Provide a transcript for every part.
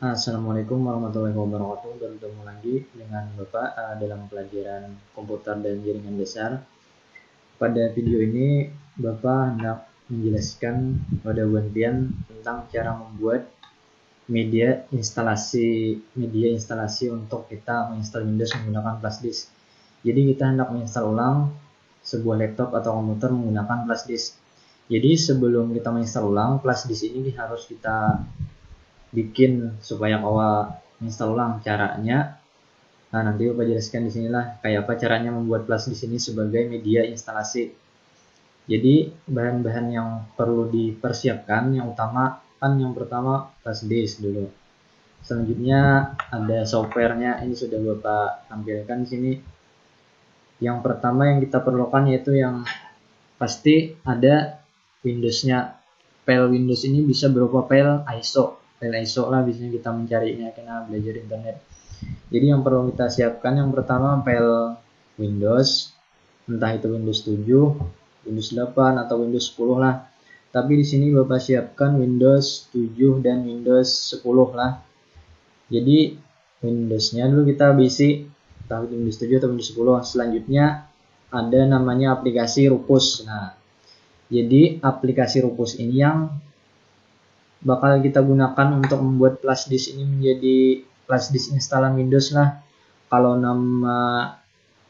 Assalamualaikum warahmatullahi wabarakatuh. Bertemu lagi dengan Bapak dalam pelajaran komputer dan jaringan besar. Pada video ini Bapak hendak menjelaskan pada gantian tentang cara membuat media instalasi untuk kita menginstal Windows menggunakan flash disk. Jadi kita hendak menginstal ulang sebuah laptop atau komputer menggunakan flash disk. Jadi sebelum kita menginstal ulang flash disk ini harus kita bikin supaya awal install ulang. Caranya nanti Bapak jelaskan di sinilah kayak apa caranya membuat flash disk ini sebagai media instalasi. Jadi bahan-bahan yang perlu dipersiapkan yang pertama flash disk dulu. Selanjutnya ada softwarenya, ini sudah Bapak tampilkan di sini. Yang pertama yang kita perlukan yaitu yang pasti ada Windows-nya. File Windows ini bisa berupa file ISO lah, biasanya kita mencarinya karena belajar internet. Jadi yang perlu kita siapkan yang pertama file Windows, entah itu Windows 7, Windows 8 atau Windows 10 lah. Tapi di sini Bapak siapkan Windows 7 dan Windows 10 lah. Jadi Windows-nya dulu kita isi, entah itu Windows 7 atau Windows 10. Selanjutnya ada namanya aplikasi Rufus. Nah, jadi aplikasi Rufus ini yang bakal kita gunakan untuk membuat flash disk ini menjadi flash disk instalan Windows lah. Kalau nama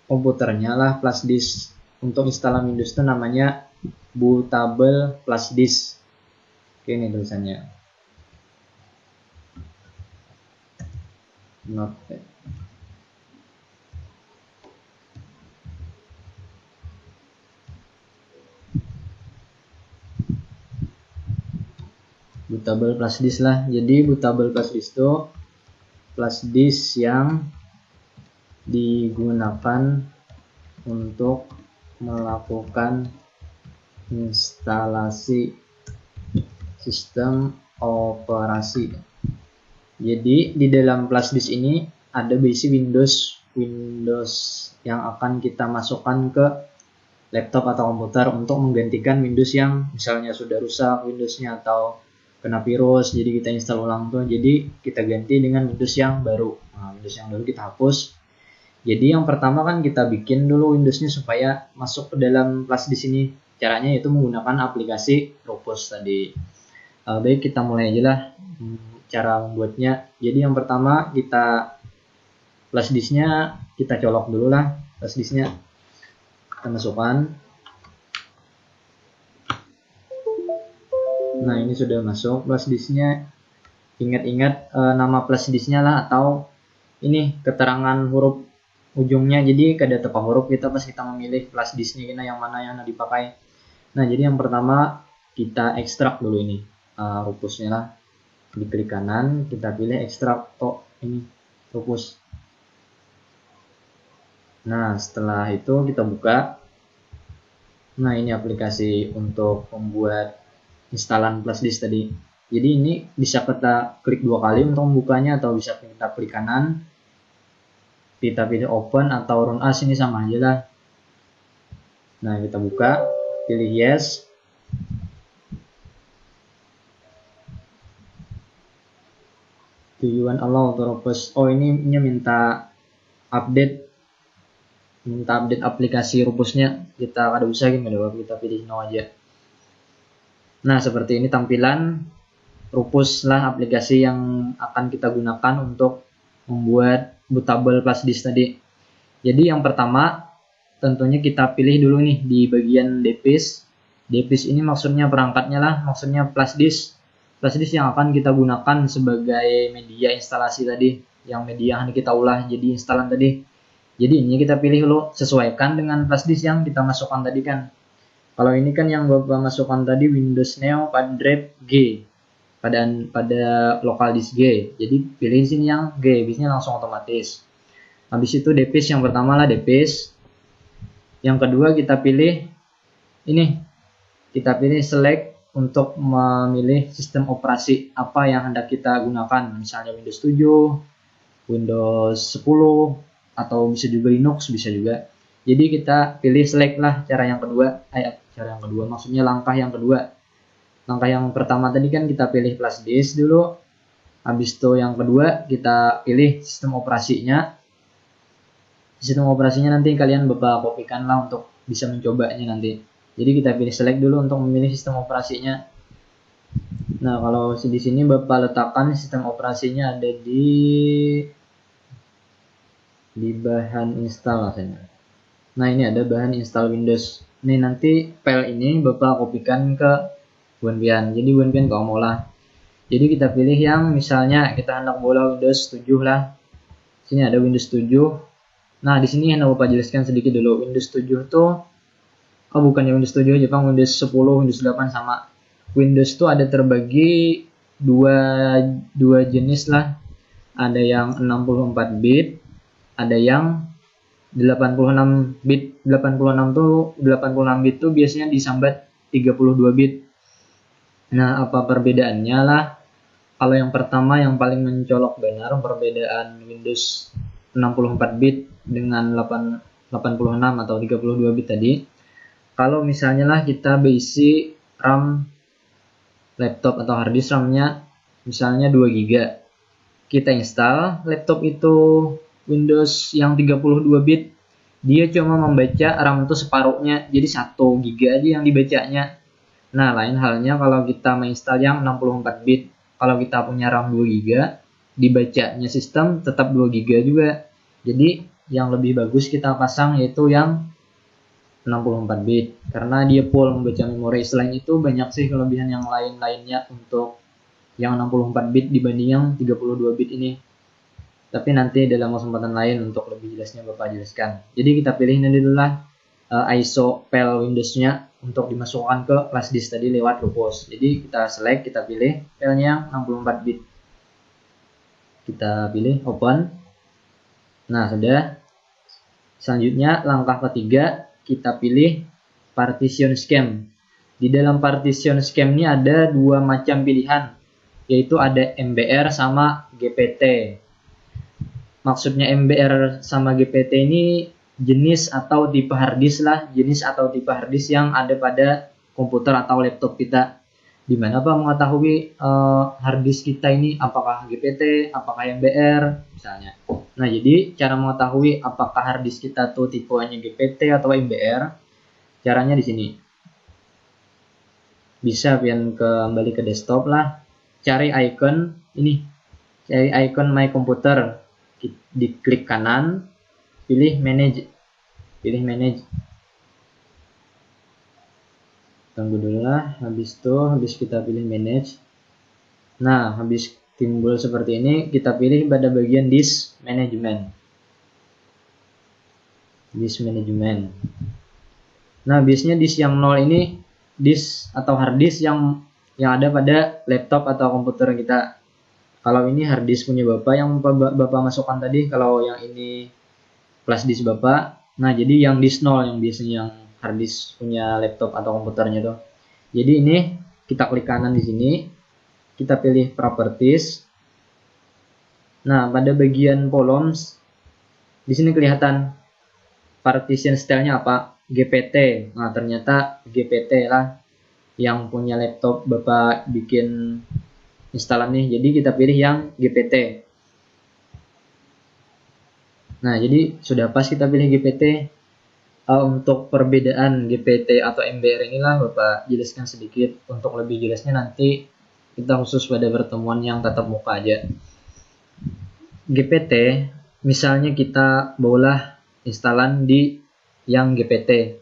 komputernya lah flash disk untuk instalan Windows itu namanya bootable flash disk. Oke, ini tulisannya. Notepad. Bootable flash disk lah. Jadi bootable flash disk itu flash disk yang digunakan untuk melakukan instalasi sistem operasi. Jadi di dalam flash disk ini ada basic Windows yang akan kita masukkan ke laptop atau komputer untuk menggantikan Windows yang misalnya sudah rusak Windowsnya atau kena virus, jadi kita install ulang tuh. Jadi kita ganti dengan Windows yang baru. Nah, Windows yang baru kita hapus. Jadi yang pertama kan kita bikin dulu Windowsnya supaya masuk ke dalam flash disk ini. Caranya yaitu menggunakan aplikasi Rufus tadi. Baik, kita mulai aja lah cara membuatnya. Jadi yang pertama kita flash disknya kita colok dulu lah. Flash disknya kita masukkan. Nah, ini sudah masuk flash disknya. Ingat-ingat nama flash disknya lah, atau ini keterangan huruf ujungnya. Jadi kada tepat huruf kita pas kita memilih flash disknya kita yang mana yang dipakai. Nah, jadi yang pertama kita ekstrak dulu ini Rufusnya lah. Diklik kanan, kita pilih ekstrak ini Rufus. Nah, setelah itu kita buka. Nah, ini aplikasi untuk membuat instalan flash disk tadi. Jadi ini bisa kita klik 2 kali untuk membukanya, atau bisa kita klik kanan, kita pilih open atau run as, ini sama aja lah. Nah, kita buka, pilih yes. Do you want allow to Rufus? Oh, ini minta update aplikasi Rufusnya. Kita kada usah gini, kita pilih no aja. Nah, seperti ini tampilan Rufus lah, aplikasi yang akan kita gunakan untuk membuat bootable flash disk tadi. Jadi yang pertama tentunya kita pilih dulu nih di bagian device. Device ini maksudnya perangkatnya lah, maksudnya flash disk. Flash disk yang akan kita gunakan sebagai media instalasi tadi, yang media yang kita ulah jadi instalan tadi. Jadi ini kita pilih dulu, sesuaikan dengan flash disk yang kita masukkan tadi kan. Kalau ini kan yang Bapak masukkan tadi Windows Neo pada drive G, pada local disk G. Jadi pilih sini yang G, bisnya langsung otomatis. Habis itu device yang pertama lah device. Yang kedua kita pilih ini, kita pilih select untuk memilih sistem operasi apa yang hendak kita gunakan. Misalnya Windows 7, Windows 10, atau bisa juga Linux, bisa juga. Jadi kita pilih select lah cara yang kedua. Maksudnya langkah yang kedua. Langkah yang pertama tadi kan kita pilih flash disk dulu. Habis itu yang kedua kita pilih sistem operasinya. Sistem operasinya nanti kalian Bapak kopikan lah untuk bisa mencobanya nanti. Jadi kita pilih select dulu untuk memilih sistem operasinya. Nah, kalau di sini Bapak letakkan sistem operasinya ada di bahan install rasanya. Nah, ini ada bahan install Windows. Ini nanti file ini Bapak kopikan ke WinPian. Jadi WinPian kalau mau lah. Jadi kita pilih yang misalnya kita hendak bola Windows 7 lah. Sini ada Windows 7. Nah, di sini hendak Bapak jelaskan sedikit dulu. Windows 7 tuh bukannya Windows 7 aja, Bang. Windows 10, Windows 8 sama. Windows tuh ada terbagi dua jenis lah. Ada yang 64 bit, ada yang 86 bit. 86 bit tuh biasanya disambat 32 bit. Nah, apa perbedaannya lah? Kalau yang pertama yang paling mencolok benar perbedaan Windows 64 bit dengan 86 atau 32 bit tadi. Kalau misalnya lah kita berisi RAM laptop atau harddisk RAM-nya misalnya 2 GB. Kita install laptop itu Windows yang 32 bit. Dia cuma membaca RAM itu separuhnya, jadi 1 GB aja yang dibacanya. Nah, lain halnya kalau kita menginstal yang 64 bit. Kalau kita punya RAM 2 GB, dibacanya sistem tetap 2 GB juga. Jadi, yang lebih bagus kita pasang yaitu yang 64 bit. Karena dia full membaca memori. Selain itu, banyak sih kelebihan yang lainnya untuk yang 64 bit dibanding yang 32 bit ini. Tapi nanti dalam kesempatan lain untuk lebih jelasnya Bapak jelaskan. Jadi, kita pilih ini dulu lah ISO file Windows-nya untuk dimasukkan ke flash disk tadi lewat Lupus. Jadi kita select, kita pilih filenya 64 bit. Kita pilih open. Nah, sudah. Selanjutnya langkah ketiga kita pilih partition scheme. Di dalam partition scheme ini ada dua macam pilihan, yaitu ada MBR sama GPT. Maksudnya MBR sama GPT ini jenis atau tipe harddisk lah, jenis atau tipe harddisk yang ada pada komputer atau laptop kita. Dimana Pak mengetahui harddisk kita ini apakah GPT, apakah MBR misalnya. Nah, jadi cara mengetahui apakah harddisk kita tuh tipenya GPT atau MBR, caranya di sini. Bisa pian kembali ke desktop lah, cari icon ini, cari icon My Computer, diklik kanan, pilih manage. Tunggu dulu lah, habis kita pilih manage. Nah, habis timbul seperti ini, kita pilih pada bagian disk management. Nah, biasanya disk yang 0 ini disk atau hard disk yang ada pada laptop atau komputer kita. Kalau ini hard disk punya Bapak yang Bapak masukkan tadi, kalau yang ini flash disk Bapak. Nah, jadi yang disk 0 yang biasanya yang hard disk punya laptop atau komputernya tuh. Jadi ini kita klik kanan di sini, kita pilih properties. Nah, pada bagian columns di sini kelihatan partition style-nya apa? GPT. Nah, ternyata GPT lah yang punya laptop Bapak bikin instalan nih. Jadi kita pilih yang GPT. Nah, jadi sudah pas kita pilih GPT. Untuk perbedaan GPT atau MBR inilah Bapak jelaskan sedikit. Untuk lebih jelasnya nanti kita khusus pada pertemuan yang tatap muka aja. GPT, misalnya kita bawalah instalan di yang GPT.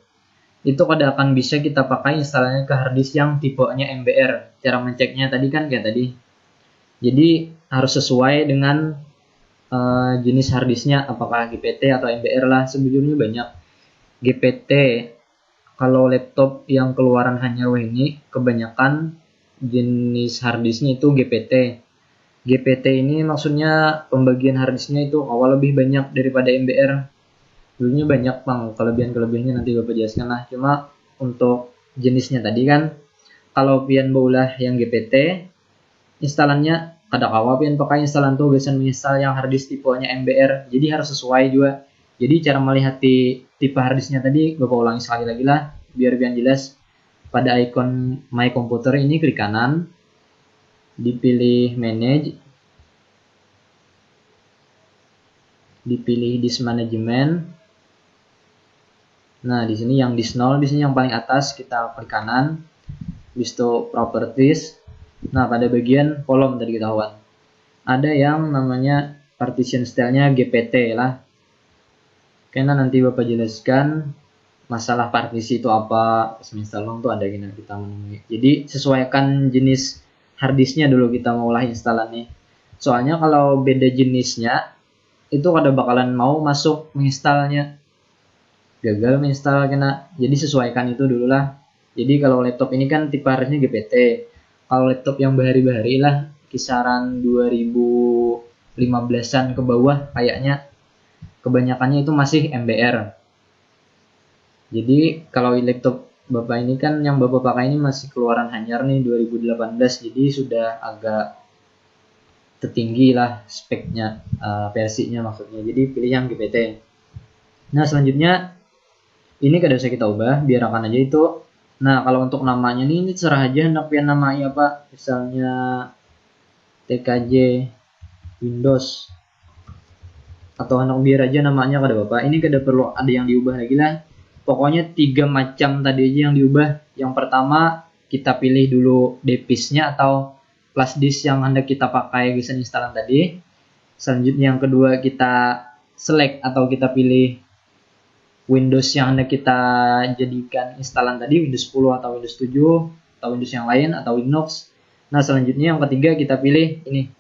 Itu kada akan bisa kita pakai instalannya ke harddisk yang tipenya MBR. Cara menceknya tadi kan kayak tadi. Jadi harus sesuai dengan jenis harddisknya, apakah GPT atau MBR lah. Sebetulnya banyak GPT. Kalau laptop yang keluaran hanya ini, kebanyakan jenis harddisknya itu GPT. GPT ini maksudnya pembagian harddisknya itu awal lebih banyak daripada MBR. Dulunya banyak Bang, kelebihan-kelebihannya nanti Bapak jelaskan lah. Cuma untuk jenisnya tadi kan, kalau pian baulah yang GPT, instalannya kada kawa pian pakai instalan tuh biasanya menginstal yang harddisk tipenya MBR. Jadi harus sesuai juga. Jadi cara melihat di tipe harddisknya tadi Bapak ulangi sekali lagi lah biar jelas. Pada icon My Computer ini klik kanan, dipilih manage. dipilih disk management. Nah, di sini yang disk 0, di sini yang paling atas kita klik kanan. Habis itu properties. Nah, pada bagian kolom tadi ketahuan. Ada yang namanya partition style-nya GPT lah. Karena nanti Bapak jelaskan masalah partisi itu apa, semester long tuh ada gini kita menemui. Jadi sesuaikan jenis harddisknya dulu kita mau ulah instalannya. Soalnya kalau beda jenisnya itu ada bakalan mau masuk menginstalnya gagal menginstal kena. Jadi sesuaikan itu dulu lah. Jadi kalau laptop ini kan tipe harddisknya GPT. Kalau laptop yang bahari-bahari lah kisaran 2015-an ke bawah kayaknya kebanyakannya itu masih MBR. Jadi kalau laptop Bapak ini kan yang Bapak pakai ini masih keluaran Hanyar nih 2018, jadi sudah agak tertinggi lah speknya, versinya maksudnya. Jadi pilih yang GPT. Nah, selanjutnya ini kada usah kita ubah, biarkan aja itu. Nah, kalau untuk namanya nih, ini terserah aja hendak pian namanya apa. Misalnya TKJ Windows atau hendak biar aja namanya kada Bapak. Ini kada perlu ada yang diubah lagi lah. Pokoknya 3 macam tadi aja yang diubah. Yang pertama kita pilih dulu device-nya atau flash disk yang hendak kita pakai desain instalan tadi. Selanjutnya yang kedua kita select atau kita pilih Windows yang hendak kita jadikan instalan tadi, Windows 10 atau Windows 7 atau Windows yang lain atau Linux. Nah, selanjutnya yang ketiga kita pilih ini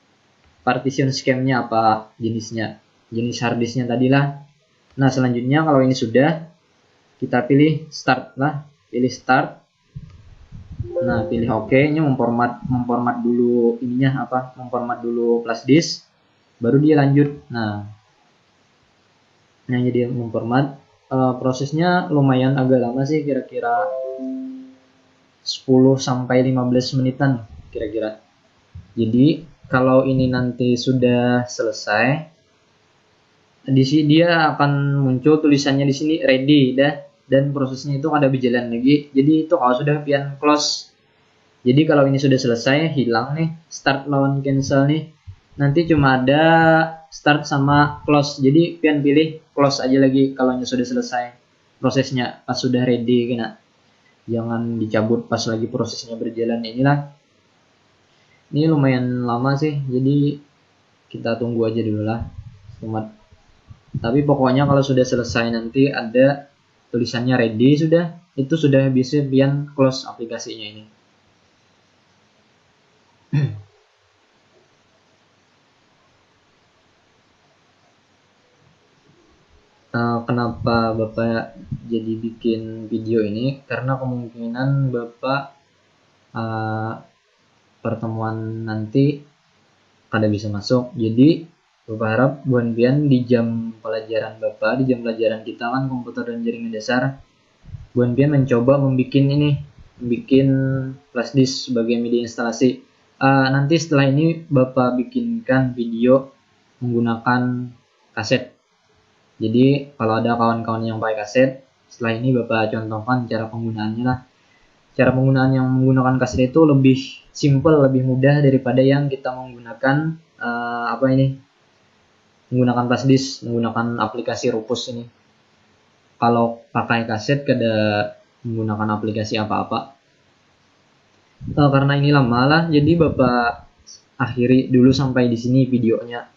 partition scheme-nya apa jenisnya, jenis harddisknya tadi lah. Nah, selanjutnya kalau ini sudah kita pilih start lah, pilih start. Nah, pilih OK-nya memformat dulu ininya apa, memformat dulu flash disk, baru dia lanjut. Nah, jadi memformat. Prosesnya lumayan agak lama sih, kira-kira 10 sampai 15 menitan kira-kira. Jadi kalau ini nanti sudah selesai, di sini dia akan muncul tulisannya di sini ready dah, dan prosesnya itu ada berjalan lagi. Jadi itu kalau sudah pian close. Jadi kalau ini sudah selesai, hilang nih start lawan cancel nih. Nanti cuma ada start sama close. Jadi pian pilih close aja lagi kalau sudah selesai prosesnya, pas sudah ready kena. Jangan dicabut pas lagi prosesnya berjalan. Inilah. Ini lumayan lama sih. Jadi kita tunggu aja dulu lah. Tapi pokoknya kalau sudah selesai nanti ada tulisannya ready sudah, itu sudah bisa pian close aplikasinya ini. Kenapa Bapak jadi bikin video ini? Karena kemungkinan Bapak pertemuan nanti kada bisa masuk. Jadi Bapak harap buan pian di jam pelajaran Bapak, di jam pelajaran kita kan komputer dan jaringan dasar, buan pian mencoba membuat flash disk sebagai media instalasi. Nanti setelah ini Bapak bikinkan video menggunakan kaset. Jadi kalau ada kawan-kawan yang pakai kaset, setelah ini Bapak contohkan cara penggunaannya lah. Cara penggunaan yang menggunakan kaset itu lebih simple, lebih mudah daripada yang kita menggunakan menggunakan flash disk, menggunakan aplikasi Rufus ini. Kalau pakai kaset kada menggunakan aplikasi apa-apa. Karena ini lama lah, jadi Bapak akhiri dulu sampai di sini videonya.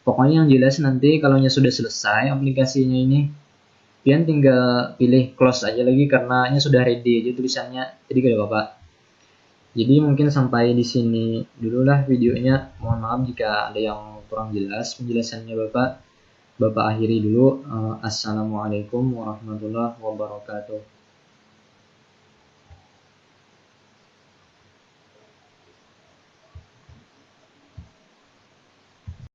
Pokoknya yang jelas nanti kalau sudah selesai aplikasinya ini, pian tinggal pilih close aja lagi karena sudah ready aja tulisannya. Jadi kada apa-apa. Jadi mungkin sampai di sini dulu lah videonya. Mohon maaf jika ada yang kurang jelas penjelasannya Bapak. Bapak akhiri dulu. Assalamualaikum warahmatullahi wabarakatuh.